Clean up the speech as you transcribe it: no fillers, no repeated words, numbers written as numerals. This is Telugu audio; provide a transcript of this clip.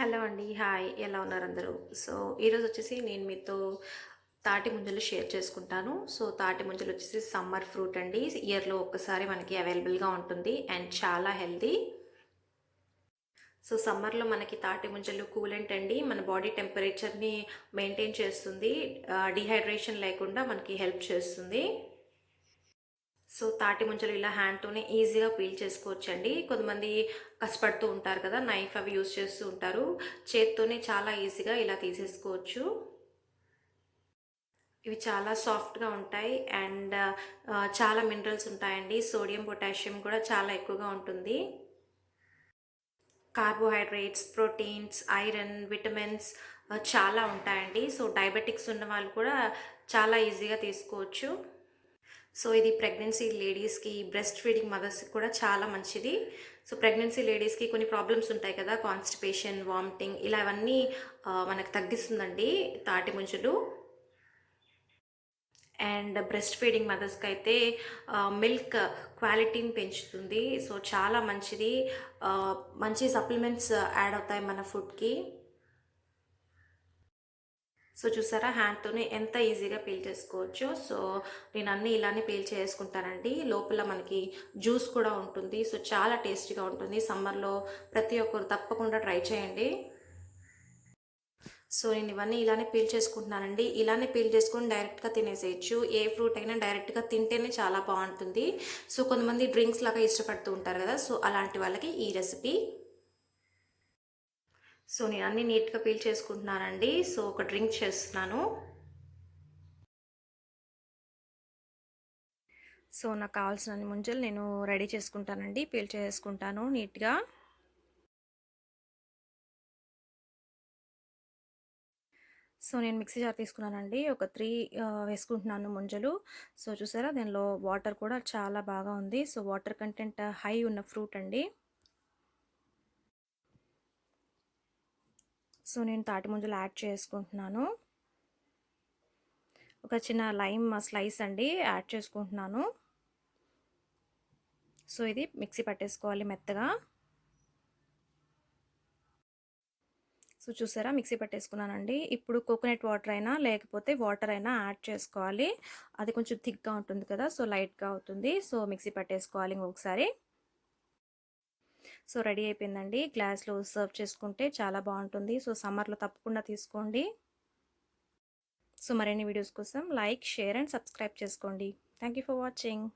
హలో అండి. హాయ్. ఎలా ఉన్నారు అందరూ? సో, ఈరోజు వచ్చేసి నేను మీతో తాటి ముంజలు షేర్ చేసుకుంటాను. సో, తాటి ముంజలు వచ్చేసి సమ్మర్ ఫ్రూట్ అండి. ఇయర్‌లో ఒక్కసారి మనకి అవైలబుల్‌గా ఉంటుంది అండ్ చాలా హెల్తీ. సో, సమ్మర్‌లో మనకి తాటి ముంజలు కూలెంట్ అండి. మన బాడీ టెంపరేచర్‌ని మెయింటైన్ చేస్తుంది. డీహైడ్రేషన్ లేకుండా మనకి హెల్ప్ చేస్తుంది. సో, తాటి ముంజలు ఇలా హ్యాండ్‌తోనే ఈజీగా పీల్ చేసుకోవచ్చండి. కొంతమంది కష్టపడుతూ ఉంటారు కదా! నైఫ్ అవి యూజ్ చేస్తూ ఉంటారు. చేత్తోనే చాలా ఈజీగా ఇలా తీసేసుకోవచ్చు. ఇవి చాలా సాఫ్ట్‌గా ఉంటాయి అండ్ చాలా మినరల్స్ ఉంటాయండి. సోడియం, పొటాషియం కూడా చాలా ఎక్కువగా ఉంటుంది. కార్బోహైడ్రేట్స్, ప్రోటీన్స్, ఐరన్, విటమిన్స్ చాలా ఉంటాయండి. సో, డయాబెటిక్స్ ఉన్న వాళ్ళు కూడా చాలా ఈజీగా తీసుకోవచ్చు. సో, ఇది ప్రెగ్నెన్సీ లేడీస్‌కి, బ్రెస్ట్ ఫీడింగ్ మదర్స్‌కి కూడా చాలా మంచిది. సో, ప్రెగ్నెన్సీ లేడీస్‌కి కొన్ని ప్రాబ్లమ్స్ ఉంటాయి కదా! కాన్‌స్టిపేషన్, వామిటింగ్ ఇలావన్నీ మనకు తగ్గిస్తుందండి తాటి ముంజలు. అండ్ బ్రెస్ట్ ఫీడింగ్ మదర్స్‌కైతే మిల్క్ క్వాలిటీని పెంచుతుంది. సో, చాలా మంచిది. మంచి సప్లిమెంట్స్ యాడ్ అవుతాయి మన ఫుడ్‌కి. సో, చూసారా హ్యాండ్‌తోనే ఎంత ఈజీగా పీల్ చేసుకోవచ్చో. సో, నేను అన్నీ ఇలానే పీల్ చేసుకుంటానండి. లోపల మనకి జ్యూస్ కూడా ఉంటుంది. సో, చాలా టేస్టీగా ఉంటుంది. సమ్మర్‌లో ప్రతి ఒక్కరు తప్పకుండా ట్రై చేయండి. సో, నేను ఇవన్నీ ఇలానే పీల్ చేసుకుంటున్నానండి. ఇలానే పీల్ చేసుకొని డైరెక్ట్‌గా తినేసేయొచ్చు. ఏ ఫ్రూట్ అయినా డైరెక్ట్‌గా తింటేనే చాలా బావుంటుంది. సో, కొంతమంది డ్రింక్స్ లాగా ఇష్టపడుతూ ఉంటారు కదా! సో, అలాంటి వాళ్ళకి ఈ రెసిపీ. సో, నేను అన్నీ నీట్‌గా పీల్ చేసుకుంటున్నానండి. సో, ఒక డ్రింక్ చేస్తున్నాను. సో, నాకు కావాల్సినన్ని ముంజలు నేను రెడీ చేసుకుంటానండి. పీల్ చేసుకుంటాను నీట్‌గా. సో, నేను మిక్సీ జార్ తీసుకున్నానండి. ఒక 3 వేసుకుంటున్నాను ముంజలు. సో, చూసారా దీనిలో వాటర్ కూడా చాలా బాగా ఉంది. సో, వాటర్ కంటెంట్ హై ఉన్న ఫ్రూట్ అండి. సో, నేను తాటి ముంజలు యాడ్ చేసుకుంటున్నాను. ఒక చిన్న లైమ్ స్లైస్ అండి యాడ్ చేసుకుంటున్నాను. సో, ఇది మిక్సీ పట్టేసుకోవాలి మెత్తగా. సో, చూసారా మిక్సీ పట్టేసుకున్నానండి. ఇప్పుడు కోకోనట్ వాటర్ అయినా లేకపోతే వాటర్ అయినా యాడ్ చేసుకోవాలి. అది కొంచెం థిక్‌గా ఉంటుంది కదా! సో, లైట్‌గా అవుతుంది. సో, మిక్సీ పట్టేసుకోవాలి ఇంకొకసారి. సో, రెడీ అయిపోయిందండి. గ్లాస్‌లో సర్వ్ చేసుకుంటే చాలా బావుంటుంది. సో, సమ్మర్‌లో తప్పకుండా తీసుకోండి. సో, మరిన్ని వీడియోస్ కోసం లైక్, షేర్ అండ్ సబ్స్క్రైబ్ చేసుకోండి. Thank you for watching.